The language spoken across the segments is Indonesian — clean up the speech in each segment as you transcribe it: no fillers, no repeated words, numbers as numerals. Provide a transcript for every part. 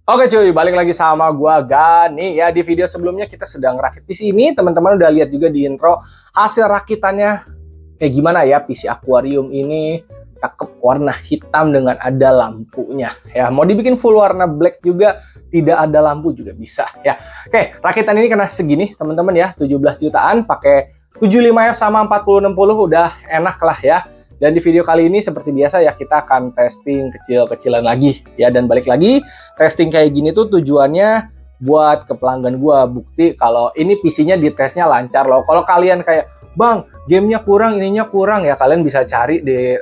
Oke cuy, balik lagi sama gua Gani ya. Di video sebelumnya kita sedang rakit PC ini. Teman-teman udah lihat juga di intro hasil rakitannya kayak gimana ya. PC akuarium ini cakep, warna hitam dengan ada lampunya ya. Mau dibikin full warna black juga, tidak ada lampu juga bisa ya. Oke, rakitan ini kena segini teman-teman ya, 17 jutaan, pakai 75F sama 4060 udah enak lah ya. Dan di video kali ini seperti biasa ya, kita akan testing kecil-kecilan lagi ya. Dan balik lagi, testing kayak gini tuh tujuannya buat ke pelanggan gua, bukti kalau ini PC-nya di tesnya lancar loh. Kalau kalian kayak, bang gamenya kurang, ininya kurang ya, kalian bisa cari di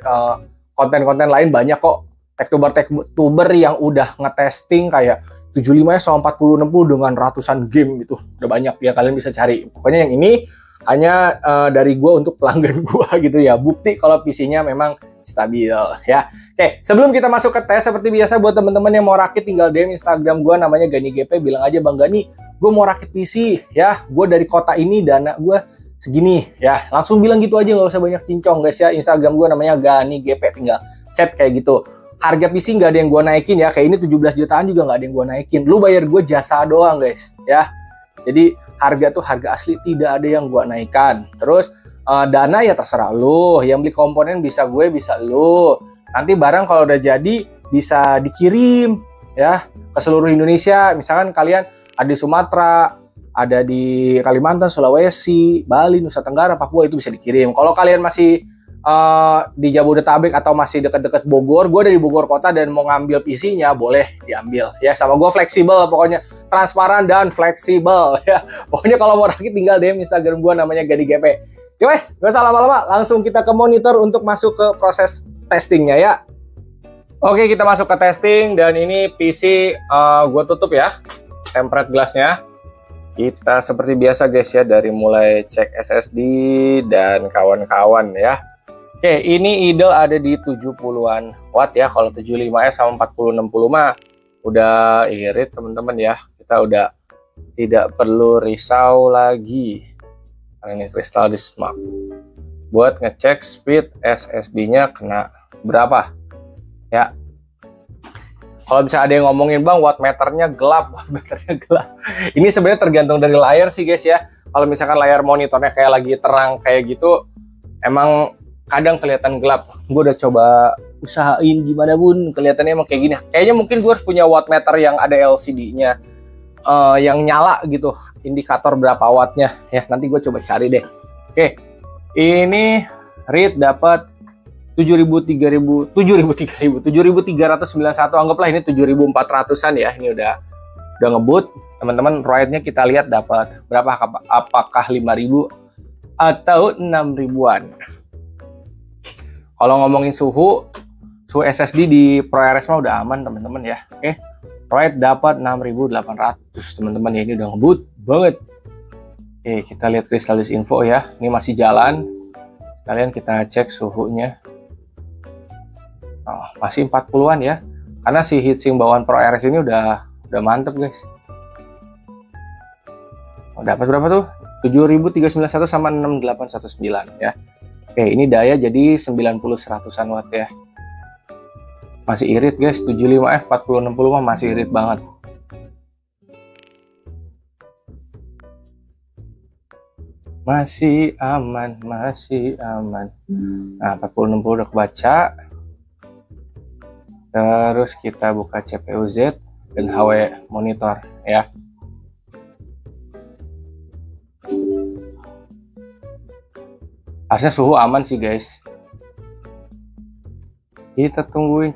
konten-konten lain, banyak kok tech-tuber yang udah ngetesting kayak 75 sama 4060 dengan ratusan game gitu. Udah banyak ya, kalian bisa cari. Pokoknya yang ini hanya dari gue untuk pelanggan gue gitu ya, bukti kalau PC-nya memang stabil ya. Oke, sebelum kita masuk ke tes, seperti biasa buat teman-teman yang mau rakit tinggal DM Instagram gue namanya ghanigepe, bilang aja Bang Gani, gue mau rakit PC ya, gue dari kota ini, dana gue segini ya, langsung bilang gitu aja, nggak usah banyak cincong guys ya. Instagram gue namanya ghanigepe, tinggal chat kayak gitu. Harga PC nggak ada yang gue naikin ya, kayak ini 17 jutaan juga nggak ada yang gue naikin, lu bayar gue jasa doang guys ya. Jadi harga tuh harga asli, tidak ada yang gua naikkan. Terus dana ya terserah lu, yang beli komponen bisa gue, bisa lu. Nanti barang kalau udah jadi bisa dikirim ya ke seluruh Indonesia. Misalkan kalian ada di Sumatera, ada di Kalimantan, Sulawesi, Bali, Nusa Tenggara, Papua, itu bisa dikirim. Kalau kalian masih di Jabodetabek atau masih dekat-dekat Bogor, gue dari Bogor kota dan mau ngambil PC-nya, boleh diambil ya. Sama gue fleksibel, pokoknya transparan dan fleksibel ya. Pokoknya kalau mau rakit tinggal DM Instagram gue namanya ghanigepe. Ya wes, gak usah lama-lama, langsung kita ke monitor untuk masuk ke proses testingnya ya. Oke, kita masuk ke testing, dan ini PC gue tutup ya tempered glassnya. Kita seperti biasa guys ya, dari mulai cek SSD dan kawan-kawan ya. Oke, ini idle ada di 70-an watt ya. Kalau 75F sama 4060 mah udah irit teman-teman ya. Kita udah tidak perlu risau lagi. Karena ini kristal di smart. Buat ngecek speed SSD-nya kena berapa ya. Kalau bisa ada yang ngomongin bang wattmeternya gelap, wattmeternya gelap. Ini sebenarnya tergantung dari layar sih guys ya. Kalau misalkan layar monitornya kayak lagi terang kayak gitu, emang kadang kelihatan gelap. Gue udah coba usahain gimana pun kelihatannya emang kayak gini. Kayaknya mungkin gue harus punya wattmeter yang ada LCD-nya yang nyala gitu, indikator berapa wattnya ya. Nanti gue coba cari deh. Oke, ini read dapat 7.391, anggaplah ini 7.400-an ya. Ini udah ngebut teman-teman. Write-nya kita lihat dapat berapa, apakah 5.000 atau 6.000-an. Kalau ngomongin suhu SSD di ProRes mah udah aman teman-teman ya. Oke, write dapat 6.800 teman-teman ya, ini udah ngebut banget. Oke, kita lihat kristalis info ya, ini masih jalan. Kalian kita cek suhunya. Oh, masih 40-an ya, karena si heatsink bawaan ProRes ini udah mantep guys. Oh, dapat berapa tuh? 7.391 sama 6.819 ya. Oke, ini daya jadi 90-100-an watt ya. Masih irit guys, 75F 4060 mah masih irit banget. Masih aman, masih aman. Nah, 4060 udah kebaca. Terus kita buka CPU Z dan HW monitor ya. Harusnya suhu aman sih guys. Kita tungguin.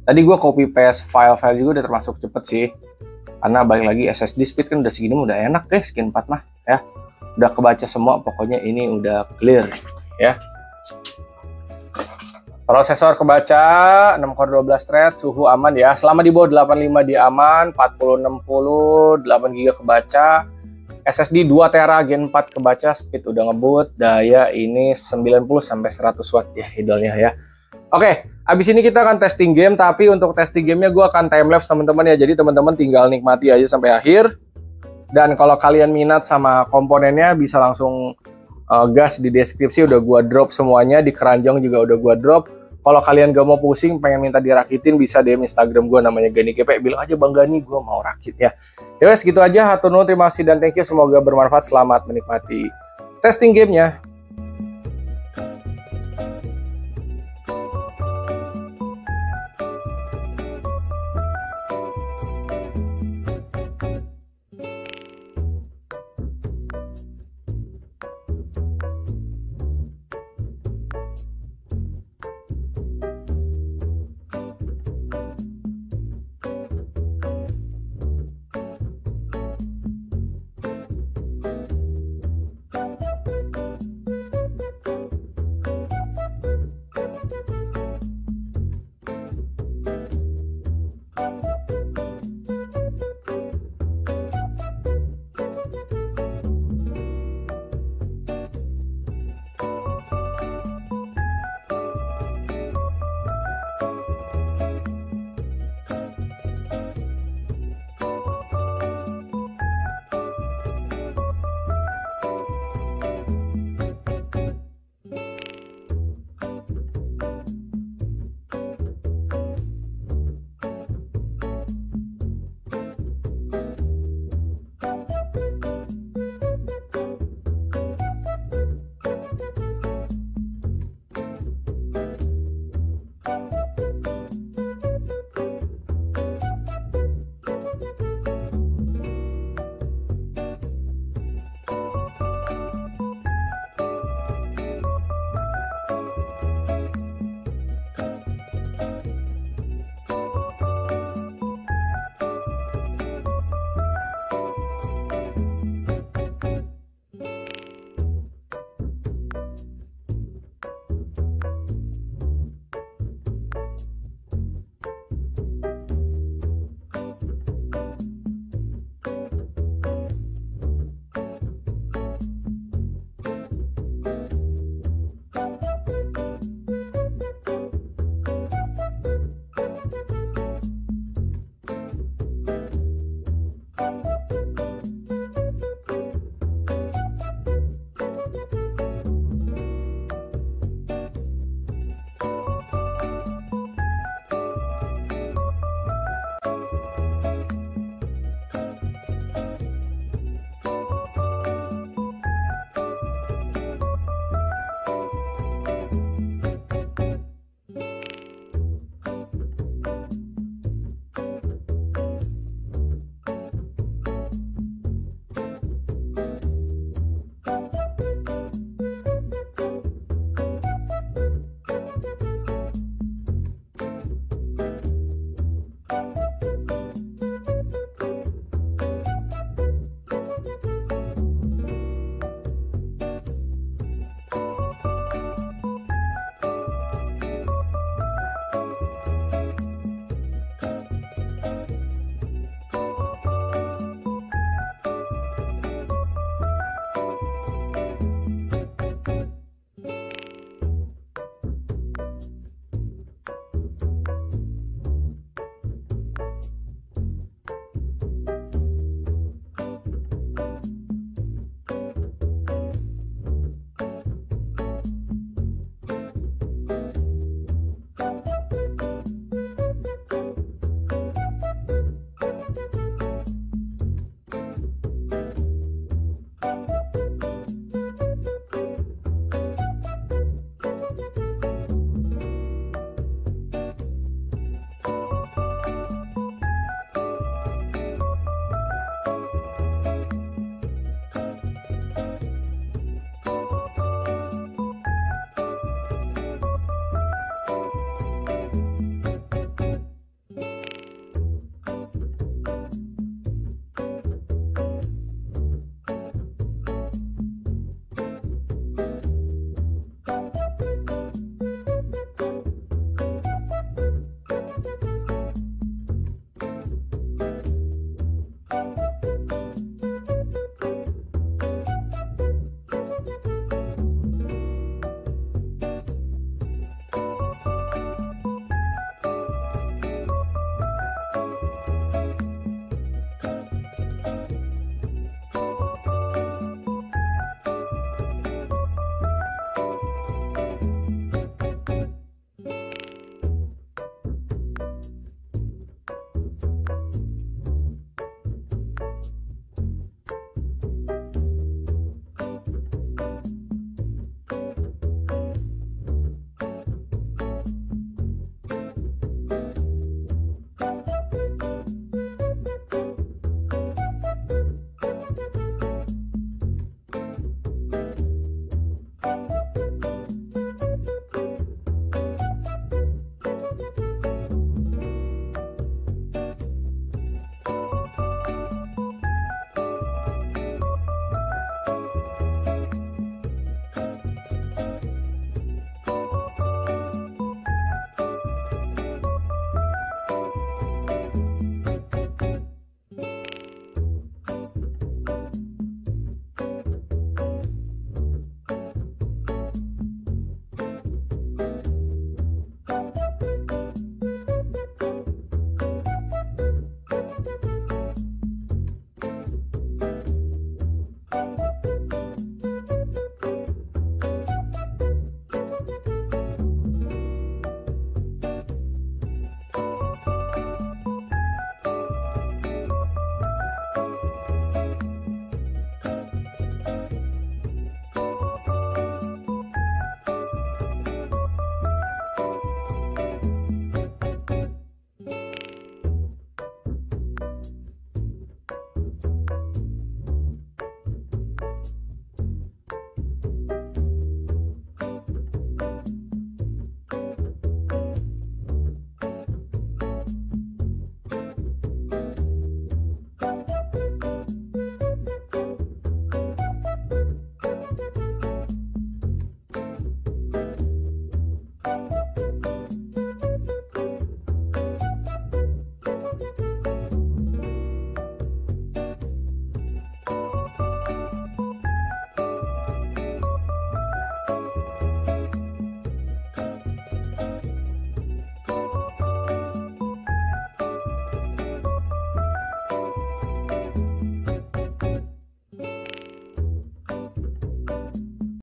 Tadi gua copy paste file-file juga udah termasuk cepet sih. Karena balik lagi SSD speed kan udah segini udah enak deh, skin 4 mah ya. Udah kebaca semua, pokoknya ini udah clear ya. Prosesor kebaca, 6 core 12 thread, suhu aman ya. Selama di bawah 85 dia aman, 4060, 8 GB kebaca. SSD 2 tera Gen 4 kebaca, speed udah ngebut, daya ini 90 sampai 100 watt ya idolnya ya. Oke, abis ini kita akan testing game, tapi untuk testing gamenya gue akan timelapse teman-teman ya. Jadi teman-teman tinggal nikmati aja sampai akhir. Dan kalau kalian minat sama komponennya bisa langsung gas di deskripsi, udah gue drop semuanya, di keranjang juga udah gue drop. Kalau kalian gak mau pusing, pengen minta dirakitin, bisa DM Instagram gue namanya ghanigepe. Bilang aja Bang Gani, gue mau rakit ya. Ya guys, gitu aja. Hatur nuhun, terima kasih dan thank you. Semoga bermanfaat. Selamat menikmati testing gamenya.